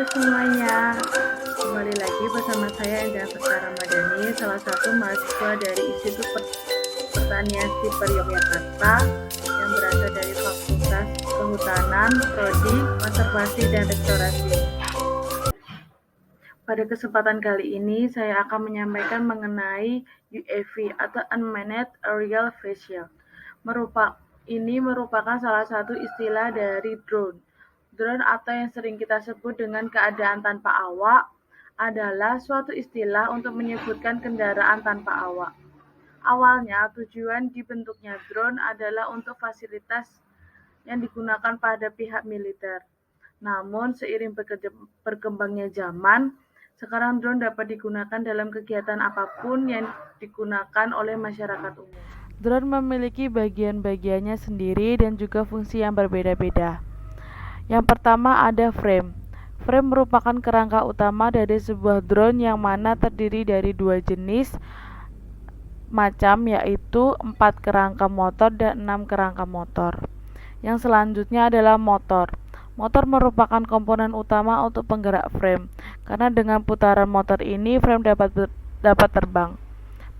semuanya, kembali lagi bersama saya Enda Festa Ramadhani, salah satu mahasiswa dari Institut Pertanian Siper Yogyakarta yang berasal dari Fakultas Kehutanan, Prodi Konservasi dan Restorasi. Pada kesempatan kali ini saya akan menyampaikan mengenai UAV atau Unmanned Aerial Vehicle. Ini merupakan salah satu istilah dari drone. Drone atau yang sering kita sebut dengan keadaan tanpa awak adalah suatu istilah untuk menyebutkan kendaraan tanpa awak. Awalnya tujuan dibentuknya drone adalah untuk fasilitas yang digunakan pada pihak militer. Namun seiring berkembangnya zaman, sekarang drone dapat digunakan dalam kegiatan apapun yang digunakan oleh masyarakat umum. Drone memiliki bagian-bagiannya sendiri dan juga fungsi yang berbeda-beda. Yang pertama ada frame. Frame merupakan kerangka utama dari sebuah drone yang mana terdiri dari dua jenis macam, yaitu 4 kerangka motor dan 6 kerangka motor. Yang selanjutnya adalah motor. Motor merupakan komponen utama untuk penggerak frame, karena dengan putaran motor ini frame dapat terbang.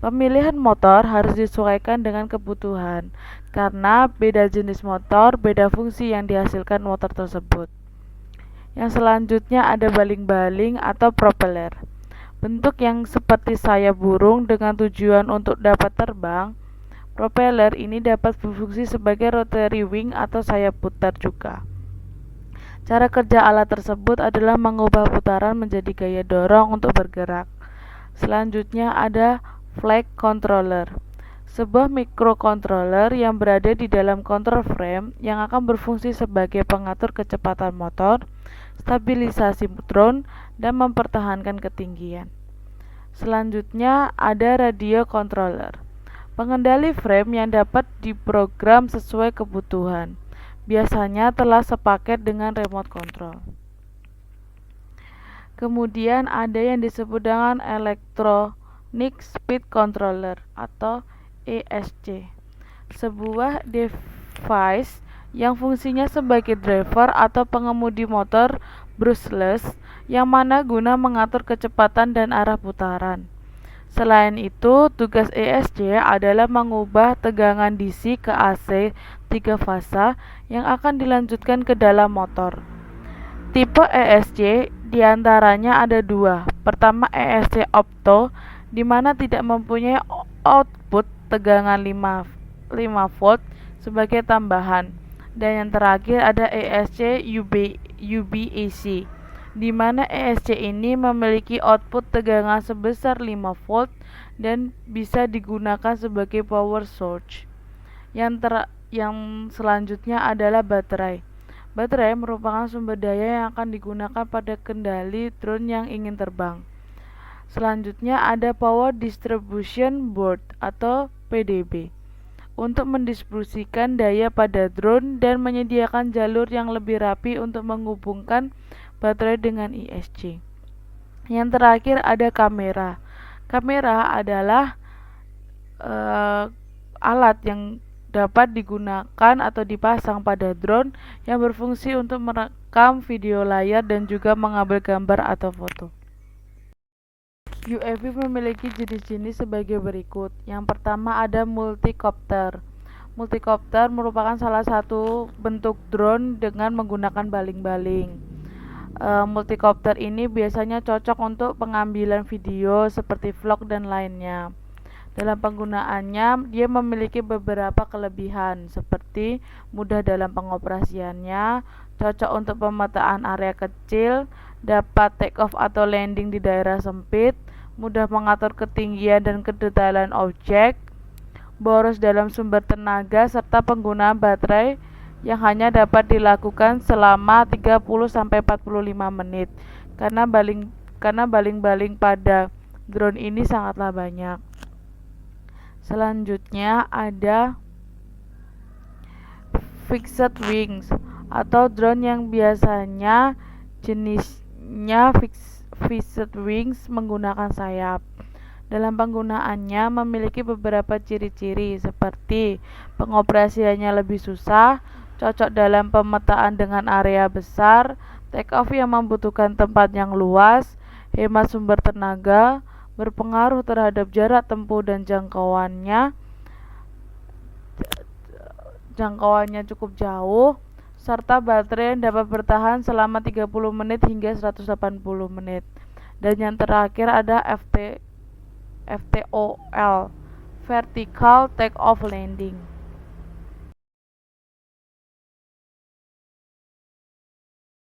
Pemilihan motor harus disesuaikan dengan kebutuhan, karena beda jenis motor, beda fungsi yang dihasilkan motor tersebut. Yang selanjutnya ada baling-baling atau propeller. Bentuk yang seperti sayap burung dengan tujuan untuk dapat terbang. Propeller ini dapat berfungsi sebagai rotary wing atau sayap putar juga. Cara kerja alat tersebut adalah mengubah putaran menjadi gaya dorong untuk bergerak. Selanjutnya ada flight controller, sebuah microcontroller yang berada di dalam control frame yang akan berfungsi sebagai pengatur kecepatan motor, stabilisasi drone, dan mempertahankan ketinggian. Selanjutnya ada radio controller, pengendali frame yang dapat diprogram sesuai kebutuhan. Biasanya telah sepaket dengan remote control. Kemudian ada yang disebut dengan Electronic Speed Controller atau ESC, sebuah device yang fungsinya sebagai driver atau pengemudi motor brushless yang mana guna mengatur kecepatan dan arah putaran. Selain itu, tugas ESC adalah mengubah tegangan DC ke AC 3 fasa yang akan dilanjutkan ke dalam motor. Tipe ESC diantaranya ada dua. Pertama ESC Opto, di mana tidak mempunyai output tegangan 5 volt sebagai tambahan. Dan yang terakhir ada ESC UBAC, di mana ESC ini memiliki output tegangan sebesar 5 volt dan bisa digunakan sebagai power source. Yang selanjutnya adalah baterai. Baterai merupakan sumber daya yang akan digunakan pada kendali drone yang ingin terbang. Selanjutnya ada Power Distribution Board atau PDB, untuk mendistribusikan daya pada drone dan menyediakan jalur yang lebih rapi untuk menghubungkan baterai dengan ESC. Yang terakhir ada kamera. Kamera adalah alat yang dapat digunakan atau dipasang pada drone yang berfungsi untuk merekam video layar dan juga mengambil gambar atau foto. UAV memiliki jenis-jenis sebagai berikut. Yang pertama ada multicopter. Multicopter merupakan salah satu bentuk drone dengan menggunakan baling-baling. Multicopter ini biasanya cocok untuk pengambilan video seperti vlog dan lainnya. Dalam penggunaannya, dia memiliki beberapa kelebihan seperti mudah dalam pengoperasiannya, cocok untuk pemetaan area kecil, dapat take off atau landing di daerah sempit, mudah mengatur ketinggian dan kedetailan objek, boros dalam sumber tenaga, serta penggunaan baterai yang hanya dapat dilakukan selama 30-45 menit karena baling-baling pada drone ini sangatlah banyak. Selanjutnya ada fixed wings atau drone yang biasanya jenisnya fixed wings menggunakan sayap. Dalam penggunaannya memiliki beberapa ciri-ciri seperti pengoperasiannya lebih susah, cocok dalam pemetaan dengan area besar, Take off yang membutuhkan tempat yang luas, hemat sumber tenaga, berpengaruh terhadap jarak tempuh dan jangkauannya cukup jauh, serta baterai yang dapat bertahan selama 30 menit hingga 180 menit. Dan yang terakhir ada VTOL, Vertical Take Off Landing.